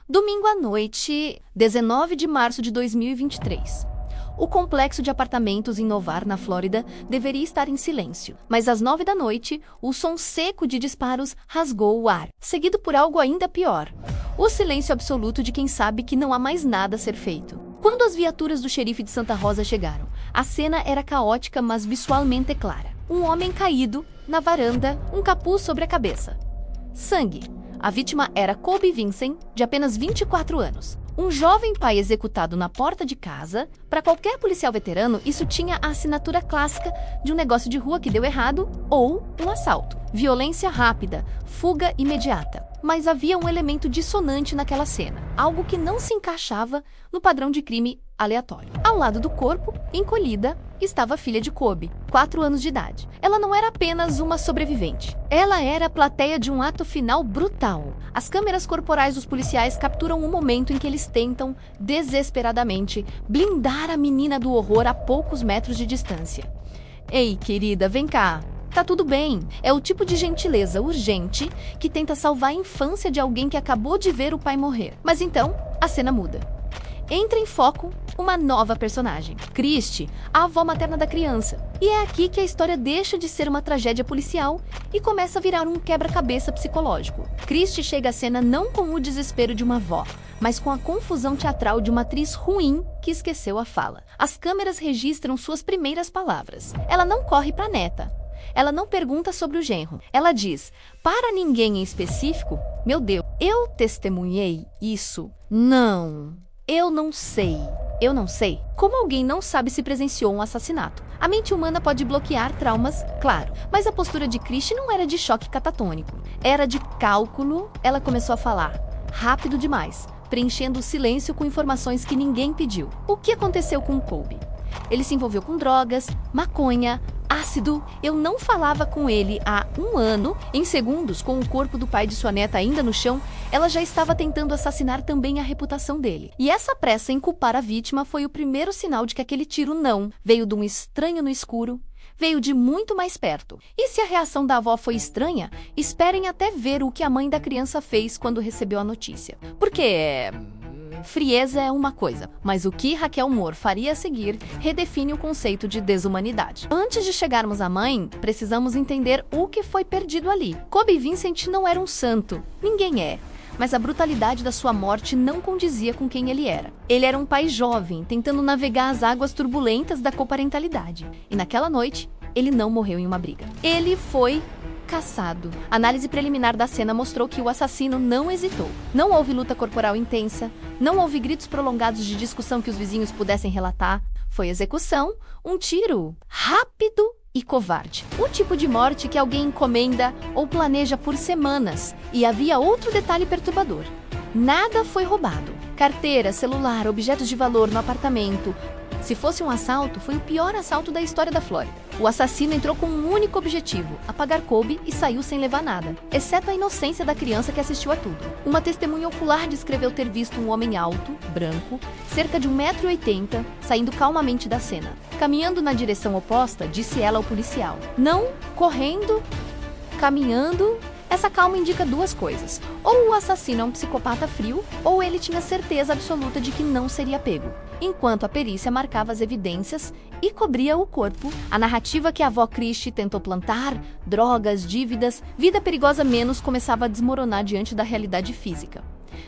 Domingo à noite, 19 de março de 2023. O complexo de apartamentos em Novar, na Flórida, deveria estar em silêncio. Mas às 9 da noite, o som seco de disparos rasgou o ar, seguido por algo ainda pior. O silêncio absoluto de quem sabe que não há mais nada a ser feito. Quando as viaturas do xerife de Santa Rosa chegaram, a cena era caótica, mas visualmente clara. Um homem caído, na varanda, um capuz sobre a cabeça. Sangue. A vítima era Kobe Vincent, de apenas 24 anos. Um jovem pai executado na porta de casa. Para qualquer policial veterano, isso tinha a assinatura clássica de um negócio de rua que deu errado ou um assalto. Violência rápida, fuga imediata. Mas havia um elemento dissonante naquela cena, algo que não se encaixava no padrão de crime aleatório. Ao lado do corpo, encolhida, estava a filha de Kobe, 4 anos de idade. Ela não era apenas uma sobrevivente. Ela era a plateia de um ato final brutal. As câmeras corporais dos policiais capturam um momento em que eles tentam, desesperadamente, blindar a menina do horror a poucos metros de distância. Ei, querida, vem cá. Tá tudo bem. É o tipo de gentileza urgente que tenta salvar a infância de alguém que acabou de ver o pai morrer. Mas então, a cena muda. Entra em foco uma nova personagem, Christy, a avó materna da criança. E é aqui que a história deixa de ser uma tragédia policial e começa a virar um quebra-cabeça psicológico. Christy chega à cena não com o desespero de uma avó, mas com a confusão teatral de uma atriz ruim que esqueceu a fala. As câmeras registram suas primeiras palavras. Ela não corre pra neta. Ela não pergunta sobre o genro. Ela diz, para ninguém em específico, meu Deus, eu testemunhei isso? Não. Eu não sei. Eu não sei. Como alguém não sabe se presenciou um assassinato? A mente humana pode bloquear traumas, claro. Mas a postura de Christy não era de choque catatônico. Era de cálculo. Ela começou a falar. Rápido demais. Preenchendo o silêncio com informações que ninguém pediu. O que aconteceu com Kobe? Ele se envolveu com drogas, maconha, ácido. Eu não falava com ele há 1 ano. Em segundos, com o corpo do pai de sua neta ainda no chão, ela já estava tentando assassinar também a reputação dele. E essa pressa em culpar a vítima foi o primeiro sinal de que aquele tiro não veio de um estranho no escuro, veio de muito mais perto. E se a reação da avó foi estranha, esperem até ver o que a mãe da criança fez quando recebeu a notícia. Porque frieza é uma coisa, mas o que Raquel Moore faria a seguir redefine o conceito de desumanidade. Antes de chegarmos à mãe, precisamos entender o que foi perdido ali. Kobe Vincent não era um santo, ninguém é. Mas a brutalidade da sua morte não condizia com quem ele era. Ele era um pai jovem, tentando navegar as águas turbulentas da coparentalidade. E naquela noite, ele não morreu em uma briga. Ele foi caçado. A análise preliminar da cena mostrou que o assassino não hesitou. Não houve luta corporal intensa, não houve gritos prolongados de discussão que os vizinhos pudessem relatar. Foi execução, um tiro rápido e covarde. O tipo de morte que alguém encomenda ou planeja por semanas. E havia outro detalhe perturbador. Nada foi roubado. Carteira, celular, objetos de valor no apartamento. Se fosse um assalto, foi o pior assalto da história da Flórida. O assassino entrou com um único objetivo, apagar Kobe, e saiu sem levar nada, exceto a inocência da criança que assistiu a tudo. Uma testemunha ocular descreveu ter visto um homem alto, branco, cerca de 1,80 m, saindo calmamente da cena. Caminhando na direção oposta, disse ela ao policial. Não correndo, caminhando. Essa calma indica 2 coisas. Ou o assassino é um psicopata frio, ou ele tinha certeza absoluta de que não seria pego. Enquanto a perícia marcava as evidências e cobria o corpo, a narrativa que a avó Christy tentou plantar, drogas, dívidas, vida perigosa menos, começava a desmoronar diante da realidade física.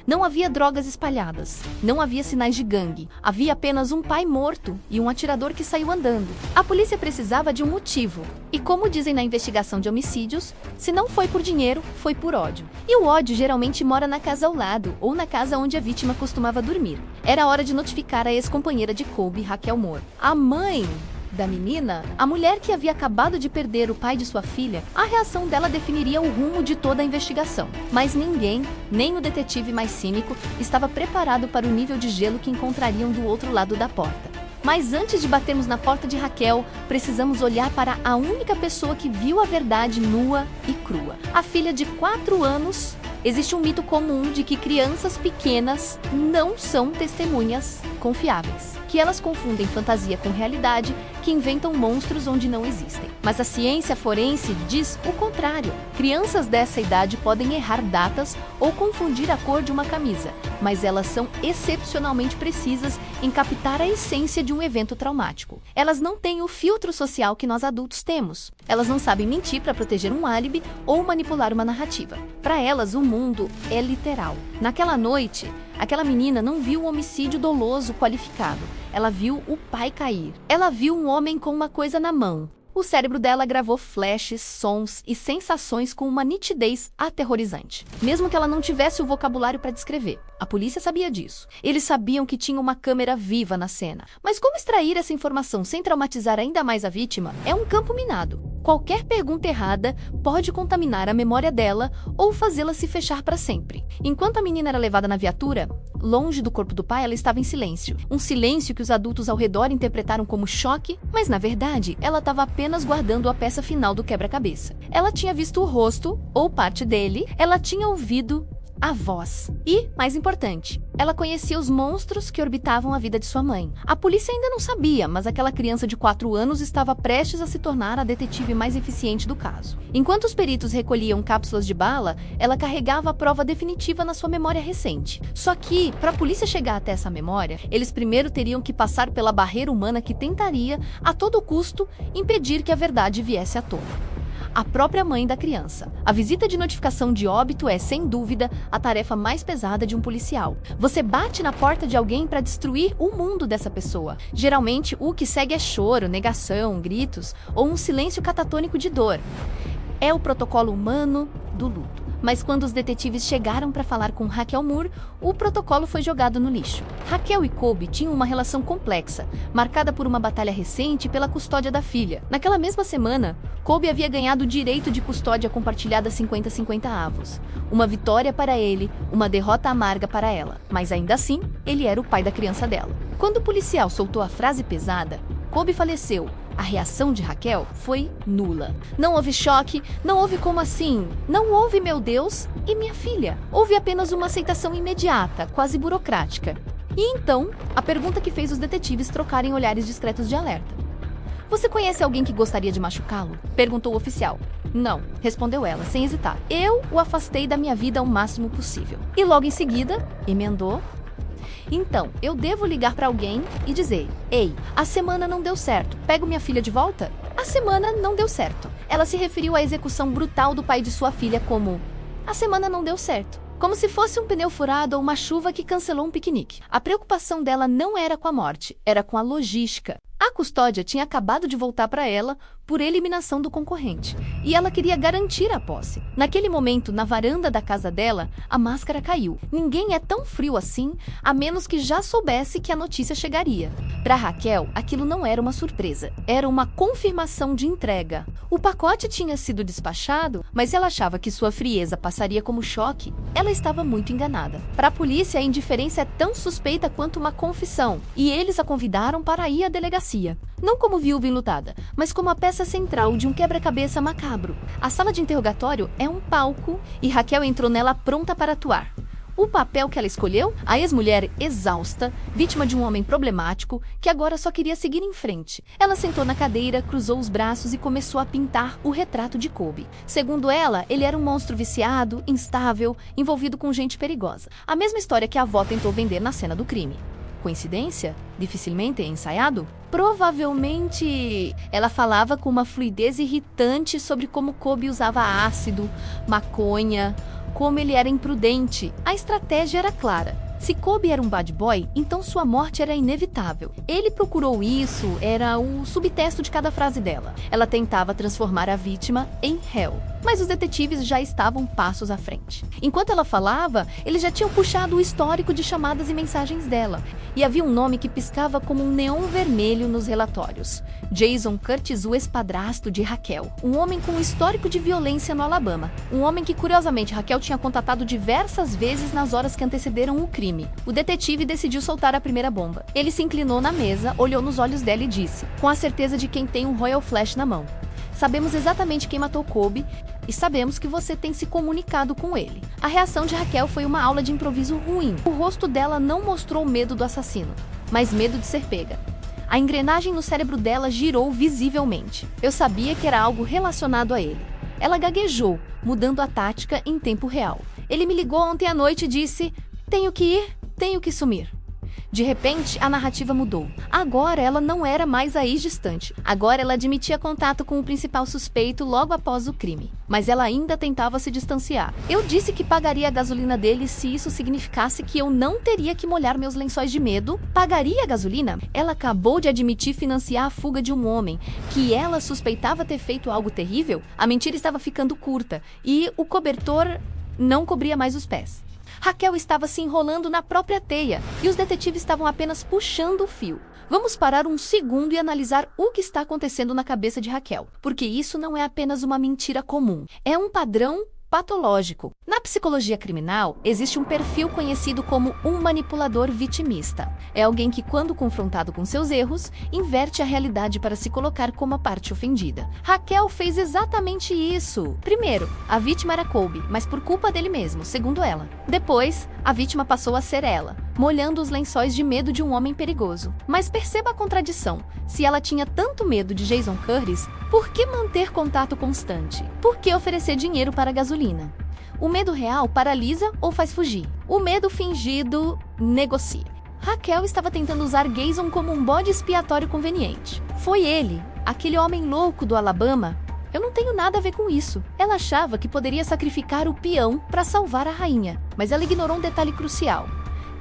Não havia drogas espalhadas, não havia sinais de gangue, havia apenas um pai morto e um atirador que saiu andando. A polícia precisava de um motivo, e como dizem na investigação de homicídios, se não foi por dinheiro, foi por ódio. E o ódio geralmente mora na casa ao lado, ou na casa onde a vítima costumava dormir. Era hora de notificar a ex-companheira de Kobe, Raquel Moore. A mãe da menina, a mulher que havia acabado de perder o pai de sua filha, a reação dela definiria o rumo de toda a investigação. Mas ninguém, nem o detetive mais cínico, estava preparado para o nível de gelo que encontrariam do outro lado da porta. Mas antes de batermos na porta de Raquel, precisamos olhar para a única pessoa que viu a verdade nua e crua. A filha de 4 anos. Existe um mito comum de que crianças pequenas não são testemunhas confiáveis, que elas confundem fantasia com realidade, que inventam monstros onde não existem. Mas a ciência forense diz o contrário. Crianças dessa idade podem errar datas ou confundir a cor de uma camisa, mas elas são excepcionalmente precisas em captar a essência de um evento traumático. Elas não têm o filtro social que nós adultos temos. Elas não sabem mentir para proteger um álibi ou manipular uma narrativa. Para elas, o mundo é literal. Naquela noite, aquela menina não viu um homicídio doloso qualificado. Ela viu o pai cair. Ela viu um homem com uma coisa na mão. O cérebro dela gravou flashes, sons e sensações com uma nitidez aterrorizante, mesmo que ela não tivesse o vocabulário para descrever. A polícia sabia disso. Eles sabiam que tinha uma câmera viva na cena. Mas como extrair essa informação sem traumatizar ainda mais a vítima é um campo minado. Qualquer pergunta errada pode contaminar a memória dela ou fazê-la se fechar para sempre. Enquanto a menina era levada na viatura, longe do corpo do pai, ela estava em silêncio. Um silêncio que os adultos ao redor interpretaram como choque, mas na verdade, ela estava apenas guardando a peça final do quebra-cabeça. Ela tinha visto o rosto, ou parte dele, ela tinha ouvido a voz. E, mais importante, ela conhecia os monstros que orbitavam a vida de sua mãe. A polícia ainda não sabia, mas aquela criança de 4 anos estava prestes a se tornar a detetive mais eficiente do caso. Enquanto os peritos recolhiam cápsulas de bala, ela carregava a prova definitiva na sua memória recente. Só que, para a polícia chegar até essa memória, eles primeiro teriam que passar pela barreira humana que tentaria, a todo custo, impedir que a verdade viesse à tona. A própria mãe da criança. A visita de notificação de óbito é, sem dúvida, a tarefa mais pesada de um policial. Você bate na porta de alguém para destruir o mundo dessa pessoa. Geralmente, o que segue é choro, negação, gritos ou um silêncio catatônico de dor. É o protocolo humano do luto. Mas quando os detetives chegaram para falar com Raquel Moore, o protocolo foi jogado no lixo. Raquel e Colby tinham uma relação complexa, marcada por uma batalha recente pela custódia da filha. Naquela mesma semana, Colby havia ganhado o direito de custódia compartilhada 50-50 avos. Uma vitória para ele, uma derrota amarga para ela. Mas ainda assim, ele era o pai da criança dela. Quando o policial soltou a frase pesada, Colby faleceu. A reação de Raquel foi nula. Não houve choque, não houve como assim, não houve meu Deus e minha filha. Houve apenas uma aceitação imediata, quase burocrática. E então, a pergunta que fez os detetives trocarem olhares discretos de alerta. Você conhece alguém que gostaria de machucá-lo? Perguntou o oficial. Não, respondeu ela, sem hesitar. Eu o afastei da minha vida o máximo possível. E logo em seguida, emendou. Então, eu devo ligar para alguém e dizer: ei, a semana não deu certo, pego minha filha de volta? A semana não deu certo. Ela se referiu à execução brutal do pai de sua filha como: a semana não deu certo. Como se fosse um pneu furado ou uma chuva que cancelou um piquenique. A preocupação dela não era com a morte, era com a logística. A custódia tinha acabado de voltar para ela por eliminação do concorrente, e ela queria garantir a posse. Naquele momento, na varanda da casa dela, a máscara caiu. Ninguém é tão frio assim, a menos que já soubesse que a notícia chegaria. Para Raquel, aquilo não era uma surpresa, era uma confirmação de entrega. O pacote tinha sido despachado, mas ela achava que sua frieza passaria como choque. Ela estava muito enganada. Para a polícia, a indiferença é tão suspeita quanto uma confissão, e eles a convidaram para ir à delegacia. Não como viúva enlutada, mas como a peça central de um quebra-cabeça macabro. A sala de interrogatório é um palco e Raquel entrou nela pronta para atuar. O papel que ela escolheu? A ex-mulher exausta, vítima de um homem problemático, que agora só queria seguir em frente. Ela sentou na cadeira, cruzou os braços e começou a pintar o retrato de Colby. Segundo ela, ele era um monstro viciado, instável, envolvido com gente perigosa. A mesma história que a avó tentou vender na cena do crime. Coincidência? Dificilmente ensaiado? Provavelmente, ela falava com uma fluidez irritante sobre como Colby usava ácido, maconha, como ele era imprudente. A estratégia era clara. Se Colby era um bad boy, então sua morte era inevitável. Ele procurou isso, era o subtexto de cada frase dela. Ela tentava transformar a vítima em réu. Mas os detetives já estavam passos à frente. Enquanto ela falava, eles já tinham puxado o histórico de chamadas e mensagens dela. E havia um nome que piscava como um neon vermelho nos relatórios. Jason Curtis, o ex-padrasto de Raquel. Um homem com um histórico de violência no Alabama. Um homem que, curiosamente, Raquel tinha contatado diversas vezes nas horas que antecederam o crime. O detetive decidiu soltar a primeira bomba. Ele se inclinou na mesa, olhou nos olhos dela e disse, com a certeza de quem tem um Royal Flash na mão: sabemos exatamente quem matou Colby e sabemos que você tem se comunicado com ele. A reação de Raquel foi uma aula de improviso ruim. O rosto dela não mostrou medo do assassino, mas medo de ser pega. A engrenagem no cérebro dela girou visivelmente. Eu sabia que era algo relacionado a ele. Ela gaguejou, mudando a tática em tempo real. Ele me ligou ontem à noite e disse: tenho que ir, tenho que sumir. De repente, a narrativa mudou. Agora ela não era mais a ex-distante. Agora ela admitia contato com o principal suspeito logo após o crime. Mas ela ainda tentava se distanciar. Eu disse que pagaria a gasolina dele se isso significasse que eu não teria que molhar meus lençóis de medo. Pagaria a gasolina? Ela acabou de admitir financiar a fuga de um homem que ela suspeitava ter feito algo terrível. A mentira estava ficando curta e o cobertor não cobria mais os pés. Raquel estava se enrolando na própria teia e os detetives estavam apenas puxando o fio. Vamos parar um segundo e analisar o que está acontecendo na cabeça de Raquel, porque isso não é apenas uma mentira comum, é um padrão patológico. Na psicologia criminal, existe um perfil conhecido como um manipulador vitimista. É alguém que, quando confrontado com seus erros, inverte a realidade para se colocar como a parte ofendida. Raquel fez exatamente isso. Primeiro, a vítima era Colby, mas por culpa dele mesmo, segundo ela. Depois, a vítima passou a ser ela, molhando os lençóis de medo de um homem perigoso. Mas perceba a contradição. Se ela tinha tanto medo de Jason Curtis, por que manter contato constante? Por que oferecer dinheiro para a gasolina? O medo real paralisa ou faz fugir? O medo fingido negocia. Raquel estava tentando usar Jason como um bode expiatório conveniente. Foi ele, aquele homem louco do Alabama. Eu não tenho nada a ver com isso. Ela achava que poderia sacrificar o peão para salvar a rainha, mas ela ignorou um detalhe crucial.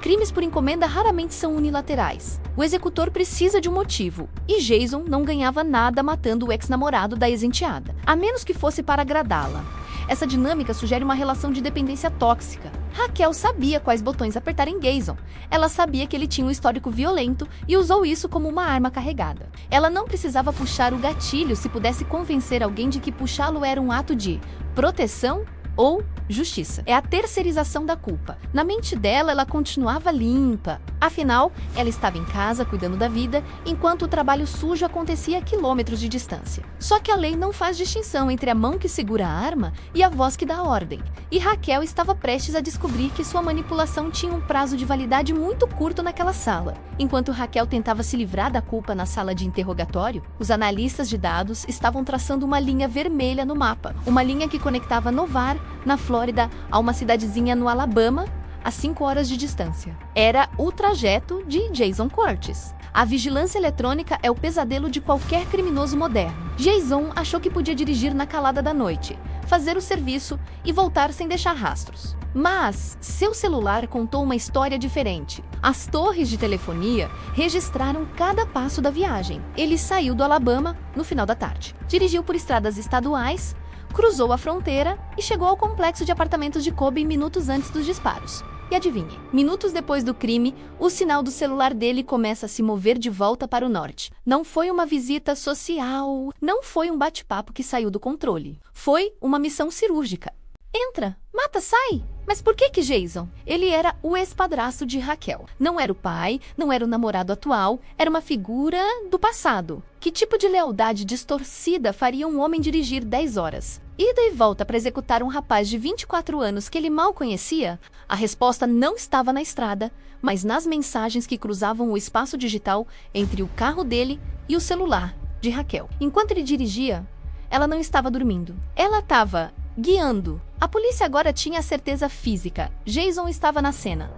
Crimes por encomenda raramente são unilaterais. O executor precisa de um motivo, e Jason não ganhava nada matando o ex-namorado da ex-enteada, a menos que fosse para agradá-la. Essa dinâmica sugere uma relação de dependência tóxica. Raquel sabia quais botões apertar em Jason. Ela sabia que ele tinha um histórico violento e usou isso como uma arma carregada. Ela não precisava puxar o gatilho se pudesse convencer alguém de que puxá-lo era um ato de proteção ou justiça. É a terceirização da culpa. Na mente dela, ela continuava limpa. Afinal, ela estava em casa cuidando da vida, enquanto o trabalho sujo acontecia a quilômetros de distância. Só que a lei não faz distinção entre a mão que segura a arma e a voz que dá a ordem. E Raquel estava prestes a descobrir que sua manipulação tinha um prazo de validade muito curto naquela sala. Enquanto Raquel tentava se livrar da culpa na sala de interrogatório, os analistas de dados estavam traçando uma linha vermelha no mapa, uma linha que conectava Novar, na Flórida, a uma cidadezinha no Alabama, a 5 horas de distância. Era o trajeto de Jason Curtis. A vigilância eletrônica é o pesadelo de qualquer criminoso moderno. Jason achou que podia dirigir na calada da noite, fazer o serviço e voltar sem deixar rastros. Mas seu celular contou uma história diferente. As torres de telefonia registraram cada passo da viagem. Ele saiu do Alabama no final da tarde. Dirigiu por estradas estaduais, cruzou a fronteira e chegou ao complexo de apartamentos de Colby minutos antes dos disparos. E adivinhe, minutos depois do crime, o sinal do celular dele começa a se mover de volta para o norte. Não foi uma visita social, não foi um bate-papo que saiu do controle. Foi uma missão cirúrgica. Entra, mata, sai! Mas por que Jason? Ele era o ex-padrasto de Raquel. Não era o pai, não era o namorado atual, era uma figura do passado. Que tipo de lealdade distorcida faria um homem dirigir 10 horas? Ida e volta para executar um rapaz de 24 anos que ele mal conhecia? A resposta não estava na estrada, mas nas mensagens que cruzavam o espaço digital entre o carro dele e o celular de Raquel. Enquanto ele dirigia, ela não estava dormindo. Ela estava guiando. A polícia agora tinha a certeza física. Jason estava na cena.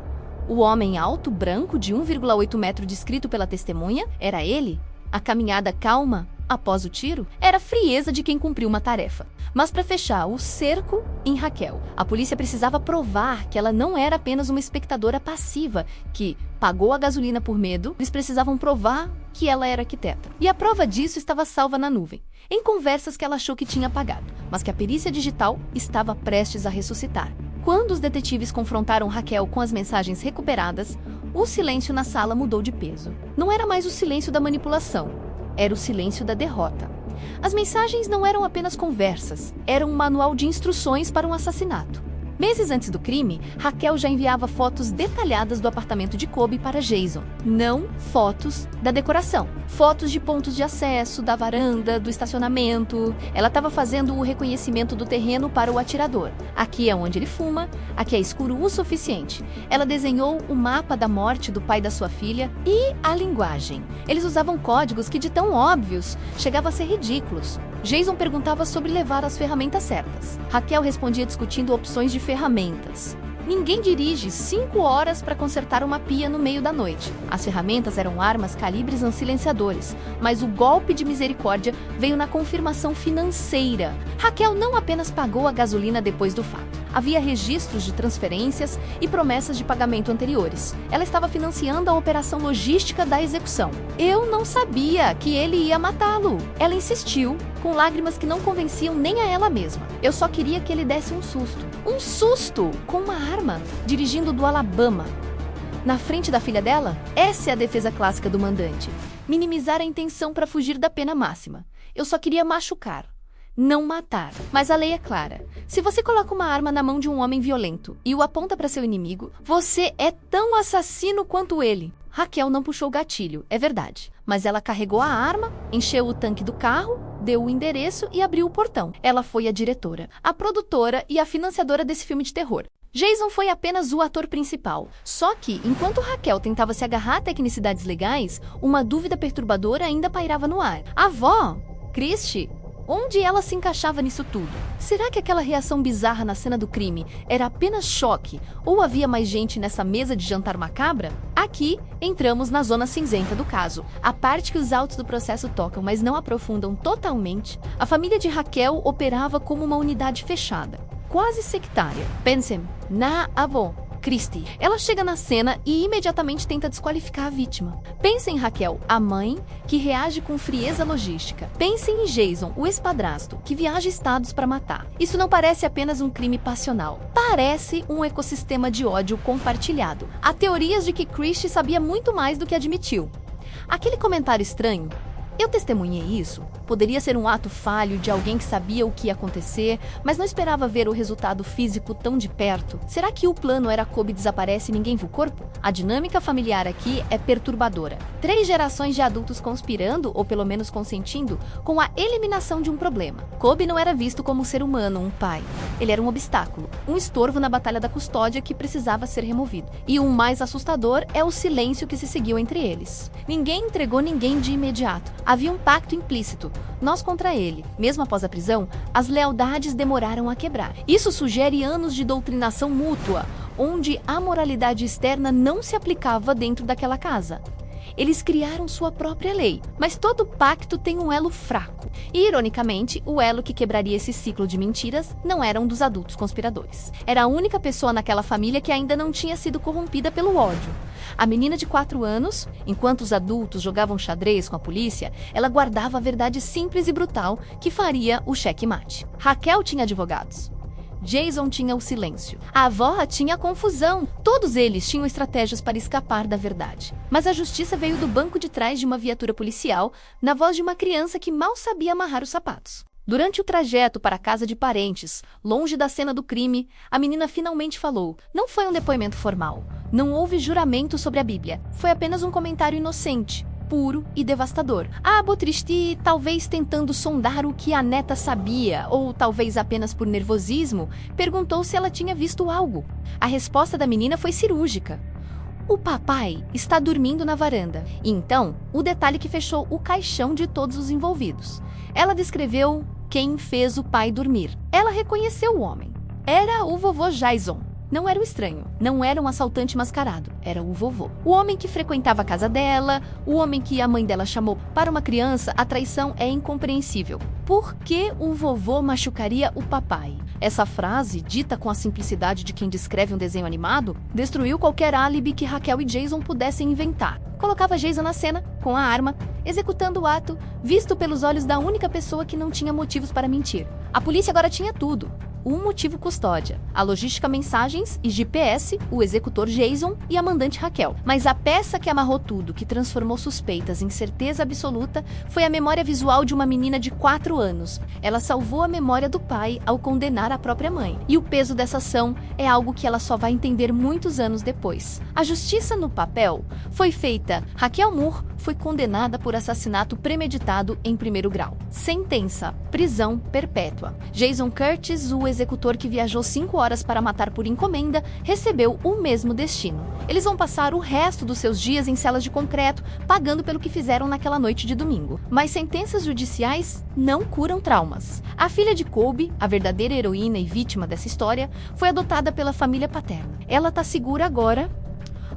O homem alto, branco, de 1,8 metro descrito pela testemunha, era ele? A caminhada calma após o tiro era a frieza de quem cumpriu uma tarefa. Mas para fechar o cerco em Raquel, a polícia precisava provar que ela não era apenas uma espectadora passiva que pagou a gasolina por medo. Eles precisavam provar que ela era arquiteta. E a prova disso estava salva na nuvem, em conversas que ela achou que tinha apagado, mas que a perícia digital estava prestes a ressuscitar. Quando os detetives confrontaram Raquel com as mensagens recuperadas, o silêncio na sala mudou de peso. Não era mais o silêncio da manipulação, era o silêncio da derrota. As mensagens não eram apenas conversas, eram um manual de instruções para um assassinato. Meses antes do crime, Raquel já enviava fotos detalhadas do apartamento de Colby para Jason. Não fotos da decoração. Fotos de pontos de acesso, da varanda, do estacionamento. Ela estava fazendo o reconhecimento do terreno para o atirador. Aqui é onde ele fuma, aqui é escuro o suficiente. Ela desenhou o mapa da morte do pai da sua filha e a linguagem. Eles usavam códigos que, de tão óbvios, chegavam a ser ridículos. Jason perguntava sobre levar as ferramentas certas. Raquel respondia discutindo opções de ferramentas. Ninguém dirige 5 horas para consertar uma pia no meio da noite. As ferramentas eram armas calibres silenciadores, mas o golpe de misericórdia veio na confirmação financeira. Raquel não apenas pagou a gasolina depois do fato. Havia registros de transferências e promessas de pagamento anteriores. Ela estava financiando a operação logística da execução. Eu não sabia que ele ia matá-lo. Ela insistiu, com lágrimas que não convenciam nem a ela mesma. Eu só queria que ele desse um susto. Um susto! Com uma arma, dirigindo do Alabama. Na frente da filha dela? Essa é a defesa clássica do mandante. Minimizar a intenção para fugir da pena máxima. Eu só queria machucar, não matar. Mas a lei é clara. Se você coloca uma arma na mão de um homem violento e o aponta para seu inimigo, você é tão assassino quanto ele. Raquel não puxou o gatilho, é verdade. Mas ela carregou a arma, encheu o tanque do carro, deu o endereço e abriu o portão. Ela foi a diretora, a produtora e a financiadora desse filme de terror. Jason foi apenas o ator principal. Só que, enquanto Raquel tentava se agarrar a tecnicidades legais, uma dúvida perturbadora ainda pairava no ar. A avó, Christy, onde ela se encaixava nisso tudo? Será que aquela reação bizarra na cena do crime era apenas choque ou havia mais gente nessa mesa de jantar macabra? Aqui, entramos na zona cinzenta do caso. A parte que os autos do processo tocam, mas não aprofundam totalmente. A família de Raquel operava como uma unidade fechada, quase sectária. Pensem na avó, Christy. Ela chega na cena e imediatamente tenta desqualificar a vítima. Pensem em Raquel, a mãe, que reage com frieza logística. Pensem em Jason, o ex-padrasto, que viaja estados para matar. Isso não parece apenas um crime passional. Parece um ecossistema de ódio compartilhado. Há teorias de que Christy sabia muito mais do que admitiu. Aquele comentário estranho, eu testemunhei isso, poderia ser um ato falho de alguém que sabia o que ia acontecer, mas não esperava ver o resultado físico tão de perto. Será que o plano era Kobe desaparece e ninguém viu o corpo? A dinâmica familiar aqui é perturbadora. 3 gerações de adultos conspirando, ou pelo menos consentindo, com a eliminação de um problema. Kobe não era visto como um ser humano, um pai. Ele era um obstáculo, um estorvo na batalha da custódia que precisava ser removido. E o mais assustador é o silêncio que se seguiu entre eles. Ninguém entregou ninguém de imediato. Havia um pacto implícito, nós contra ele. Mesmo após a prisão, as lealdades demoraram a quebrar. Isso sugere anos de doutrinação mútua, onde a moralidade externa não se aplicava dentro daquela casa. Eles criaram sua própria lei, mas todo pacto tem um elo fraco. E, ironicamente, o elo que quebraria esse ciclo de mentiras não era um dos adultos conspiradores. Era a única pessoa naquela família que ainda não tinha sido corrompida pelo ódio. A menina de 4 anos, enquanto os adultos jogavam xadrez com a polícia, ela guardava a verdade simples e brutal que faria o checkmate. Raquel tinha advogados. Jason tinha o silêncio. A avó tinha a confusão. Todos eles tinham estratégias para escapar da verdade. Mas a justiça veio do banco de trás de uma viatura policial, na voz de uma criança que mal sabia amarrar os sapatos. Durante o trajeto para a casa de parentes, longe da cena do crime, a menina finalmente falou. Não foi um depoimento formal. Não houve juramento sobre a Bíblia. Foi apenas um comentário inocente, puro e devastador. A avó Christy, talvez tentando sondar o que a neta sabia, ou talvez apenas por nervosismo, perguntou se ela tinha visto algo. A resposta da menina foi cirúrgica. O papai está dormindo na varanda. E então, o detalhe que fechou o caixão de todos os envolvidos. Ela descreveu quem fez o pai dormir. Ela reconheceu o homem. Era o vovô Jason. Não era o estranho, não era um assaltante mascarado, era o vovô. O homem que frequentava a casa dela, o homem que a mãe dela chamou. Para uma criança, a traição é incompreensível. Por que o vovô machucaria o papai? Essa frase, dita com a simplicidade de quem descreve um desenho animado, destruiu qualquer álibi que Raquel e Jason pudessem inventar. Colocava Jason na cena, com a arma, executando o ato, visto pelos olhos da única pessoa que não tinha motivos para mentir. A polícia agora tinha tudo. Um motivo custódia, a logística mensagens e GPS, o executor Jason e a mandante Raquel. Mas a peça que amarrou tudo, que transformou suspeitas em certeza absoluta, foi a memória visual de uma menina de 4 anos. Ela salvou a memória do pai ao condenar a própria mãe. E o peso dessa ação é algo que ela só vai entender muitos anos depois. A justiça no papel foi feita. Raquel Moore foi condenada por assassinato premeditado em primeiro grau. Sentença: prisão perpétua. Jason Curtis, o executor que viajou 5 horas para matar por encomenda, recebeu o mesmo destino. Eles vão passar o resto dos seus dias em celas de concreto, pagando pelo que fizeram naquela noite de domingo. Mas sentenças judiciais não curam traumas. A filha de Colby, a verdadeira heroína e vítima dessa história, foi adotada pela família paterna. Ela tá segura agora,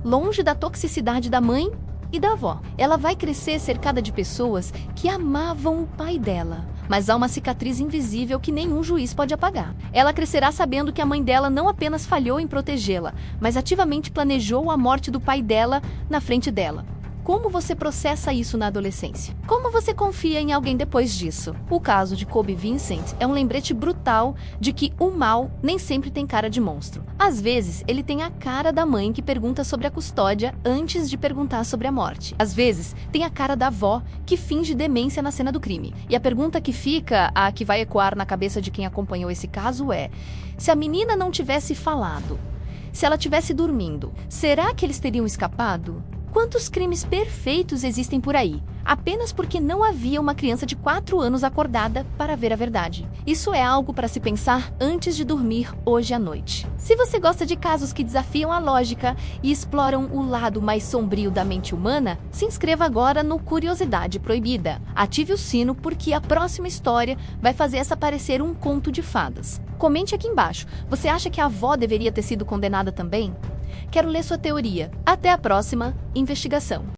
longe da toxicidade da mãe e da avó. Ela vai crescer cercada de pessoas que amavam o pai dela. Mas há uma cicatriz invisível que nenhum juiz pode apagar. Ela crescerá sabendo que a mãe dela não apenas falhou em protegê-la, mas ativamente planejou a morte do pai dela na frente dela. Como você processa isso na adolescência? Como você confia em alguém depois disso? O caso de Colby Vincent é um lembrete brutal de que o mal nem sempre tem cara de monstro. Às vezes, ele tem a cara da mãe que pergunta sobre a custódia antes de perguntar sobre a morte. Às vezes, tem a cara da avó que finge demência na cena do crime. E a pergunta que fica, a que vai ecoar na cabeça de quem acompanhou esse caso é: se a menina não tivesse falado, se ela tivesse dormindo, será que eles teriam escapado? Quantos crimes perfeitos existem por aí, apenas porque não havia uma criança de 4 anos acordada para ver a verdade? Isso é algo para se pensar antes de dormir hoje à noite. Se você gosta de casos que desafiam a lógica e exploram o lado mais sombrio da mente humana, se inscreva agora no Curiosidade Proibida. Ative o sino porque a próxima história vai fazer essa parecer um conto de fadas. Comente aqui embaixo, você acha que a avó deveria ter sido condenada também? Quero ler sua teoria. Até a próxima investigação.